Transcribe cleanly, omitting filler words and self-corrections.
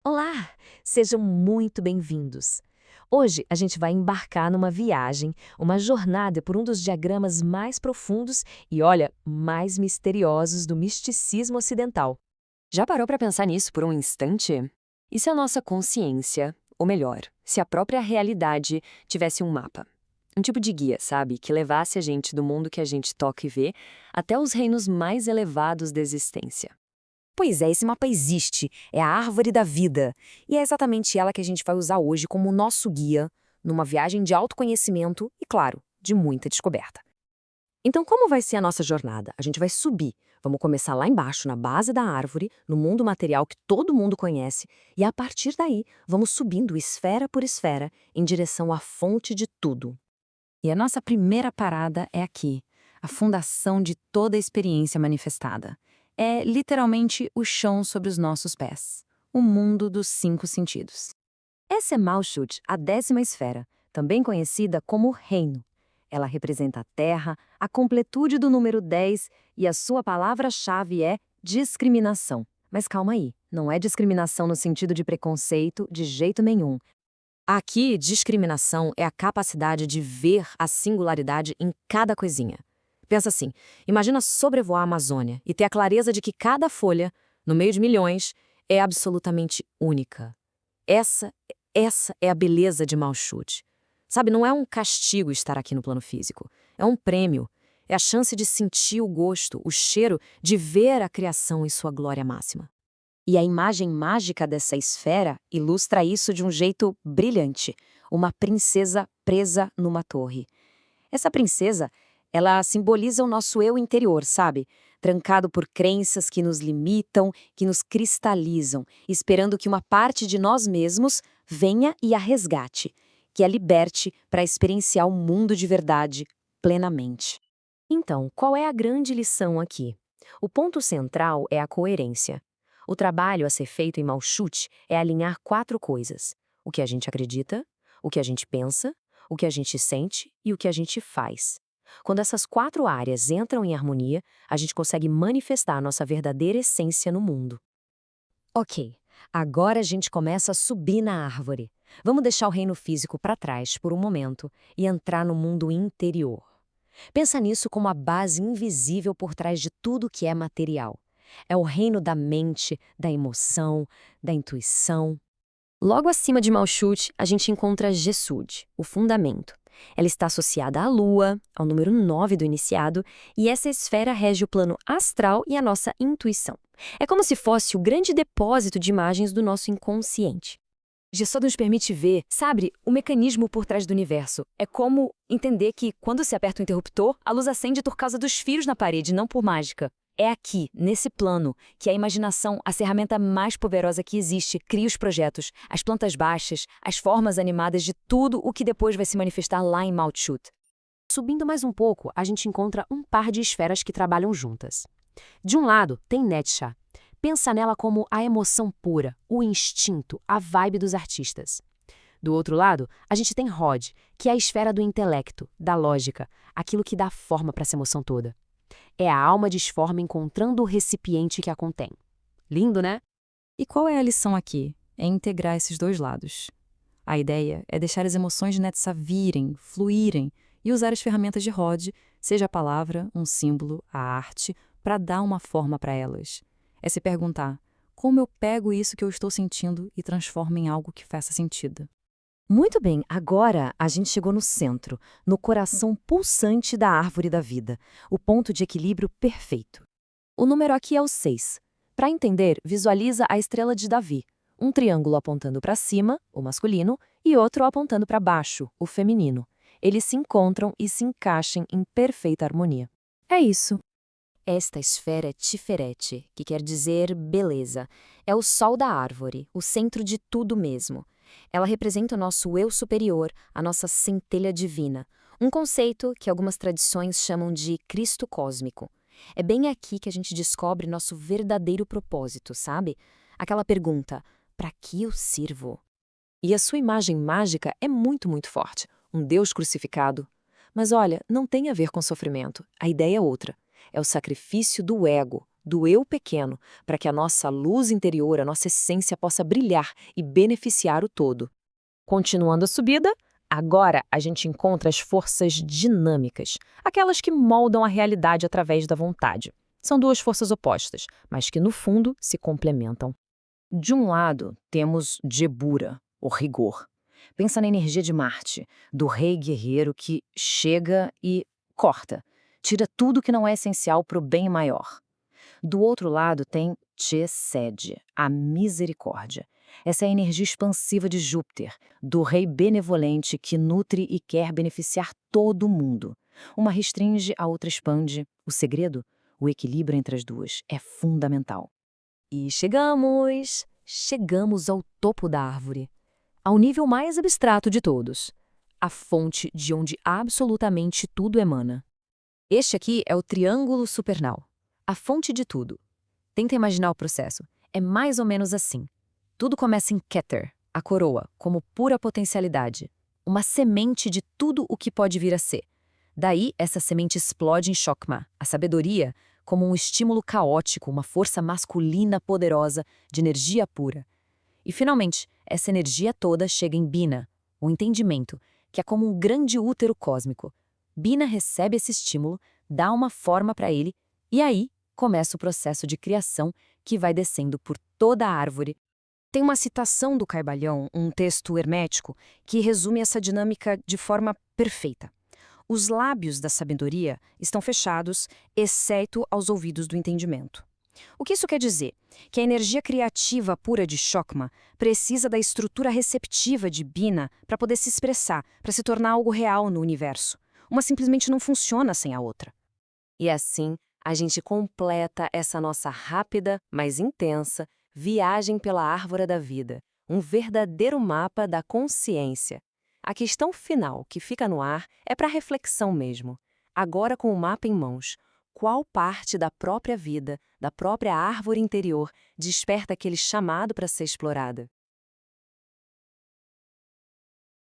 Olá, sejam muito bem-vindos. Hoje a gente vai embarcar numa viagem, uma jornada por um dos diagramas mais profundos e, olha, mais misteriosos do misticismo ocidental. Já parou para pensar nisso por um instante? E se a nossa consciência, ou melhor, se a própria realidade tivesse um mapa? Um tipo de guia, sabe? Que levasse a gente do mundo que a gente toca e vê até os reinos mais elevados da existência. Pois é, esse mapa existe, é a árvore da vida. E é exatamente ela que a gente vai usar hoje como nosso guia, numa viagem de autoconhecimento e, claro, de muita descoberta. Então, como vai ser a nossa jornada? A gente vai subir. Vamos começar lá embaixo, na base da árvore, no mundo material que todo mundo conhece, e a partir daí, vamos subindo esfera por esfera, em direção à fonte de tudo. E a nossa primeira parada é aqui, a fundação de toda a experiência manifestada. É literalmente o chão sobre os nossos pés, o mundo dos 5 sentidos. Essa é Malkuth, a 10ª esfera, também conhecida como Reino. Ela representa a Terra, a completude do número 10 e a sua palavra-chave é discriminação. Mas calma aí, não é discriminação no sentido de preconceito de jeito nenhum. Aqui, discriminação é a capacidade de ver a singularidade em cada coisinha. Pensa assim, imagina sobrevoar a Amazônia e ter a clareza de que cada folha, no meio de milhões, é absolutamente única. Essa, essa é a beleza de Malkuth. Sabe, não é um castigo estar aqui no plano físico. É um prêmio. É a chance de sentir o gosto, o cheiro, de ver a criação em sua glória máxima. E a imagem mágica dessa esfera ilustra isso de um jeito brilhante. Uma princesa presa numa torre. Essa princesa, ela simboliza o nosso eu interior, sabe? Trancado por crenças que nos limitam, que nos cristalizam, esperando que uma parte de nós mesmos venha e a resgate, que a liberte para experienciar o mundo de verdade plenamente. Então, qual é a grande lição aqui? O ponto central é a coerência. O trabalho a ser feito em Malkuth é alinhar 4 coisas: o que a gente acredita, o que a gente pensa, o que a gente sente e o que a gente faz. Quando essas 4 áreas entram em harmonia, a gente consegue manifestar a nossa verdadeira essência no mundo. Ok, agora a gente começa a subir na árvore. Vamos deixar o reino físico para trás por um momento e entrar no mundo interior. Pensa nisso como a base invisível por trás de tudo que é material. É o reino da mente, da emoção, da intuição. Logo acima de Malkuth, a gente encontra Jesud, o fundamento. Ela está associada à Lua, ao número 9 do iniciado, e essa esfera rege o plano astral e a nossa intuição. É como se fosse o grande depósito de imagens do nosso inconsciente. Gesod nos permite ver, sabe, o mecanismo por trás do universo. É como entender que, quando se aperta o interruptor, a luz acende por causa dos fios na parede, não por mágica. É aqui, nesse plano, que a imaginação, a ferramenta mais poderosa que existe, cria os projetos, as plantas baixas, as formas animadas de tudo o que depois vai se manifestar lá em Malkuth. Subindo mais um pouco, a gente encontra um par de esferas que trabalham juntas. De um lado, tem Netsha. Pensa nela como a emoção pura, o instinto, a vibe dos artistas. Do outro lado, a gente tem Hod, que é a esfera do intelecto, da lógica, aquilo que dá forma para essa emoção toda. É a alma disforme encontrando o recipiente que a contém. Lindo, né? E qual é a lição aqui? É integrar esses dois lados. A ideia é deixar as emoções de Netsa virem, fluírem e usar as ferramentas de Rod, seja a palavra, um símbolo, a arte, para dar uma forma para elas. É se perguntar, como eu pego isso que eu estou sentindo e transformo em algo que faça sentido? Muito bem, agora a gente chegou no centro, no coração pulsante da árvore da vida, o ponto de equilíbrio perfeito. O número aqui é o 6. Para entender, visualiza a estrela de Davi, um triângulo apontando para cima, o masculino, e outro apontando para baixo, o feminino. Eles se encontram e se encaixam em perfeita harmonia. É isso. Esta esfera é Tiferet, que quer dizer beleza. É o sol da árvore, o centro de tudo mesmo. Ela representa o nosso eu superior, a nossa centelha divina, um conceito que algumas tradições chamam de Cristo cósmico. É bem aqui que a gente descobre nosso verdadeiro propósito, sabe? Aquela pergunta, para que eu sirvo? E a sua imagem mágica é muito, muito forte. Um Deus crucificado. Mas olha, não tem a ver com sofrimento. A ideia é outra. É o sacrifício do ego, do eu pequeno, para que a nossa luz interior, a nossa essência possa brilhar e beneficiar o todo. Continuando a subida, agora a gente encontra as forças dinâmicas, aquelas que moldam a realidade através da vontade. São duas forças opostas, mas que no fundo se complementam. De um lado, temos Jebura, o rigor. Pensa na energia de Marte, do rei guerreiro que chega e corta, tira tudo que não é essencial para o bem maior. Do outro lado tem Chesed, a misericórdia. Essa é a energia expansiva de Júpiter, do rei benevolente que nutre e quer beneficiar todo mundo. Uma restringe, a outra expande. O segredo? O equilíbrio entre as duas é fundamental. E chegamos ao topo da árvore, ao nível mais abstrato de todos, a fonte de onde absolutamente tudo emana. Este aqui é o triângulo supernal, a fonte de tudo. Tenta imaginar o processo. É mais ou menos assim. Tudo começa em Keter, a coroa, como pura potencialidade, uma semente de tudo o que pode vir a ser. Daí, essa semente explode em Chokmah, a sabedoria, como um estímulo caótico, uma força masculina poderosa, de energia pura. E, finalmente, essa energia toda chega em Bina, o entendimento, que é como um grande útero cósmico. Bina recebe esse estímulo, dá uma forma para ele, e aí começa o processo de criação que vai descendo por toda a árvore. Tem uma citação do Caibalion, um texto hermético, que resume essa dinâmica de forma perfeita. Os lábios da sabedoria estão fechados, exceto aos ouvidos do entendimento. O que isso quer dizer? Que a energia criativa pura de Chokmah precisa da estrutura receptiva de Bina para poder se expressar, para se tornar algo real no universo. Uma simplesmente não funciona sem a outra. E assim, a gente completa essa nossa rápida, mas intensa, viagem pela árvore da vida, um verdadeiro mapa da consciência. A questão final que fica no ar é para reflexão mesmo. Agora com o mapa em mãos, qual parte da própria vida, da própria árvore interior, desperta aquele chamado para ser explorada?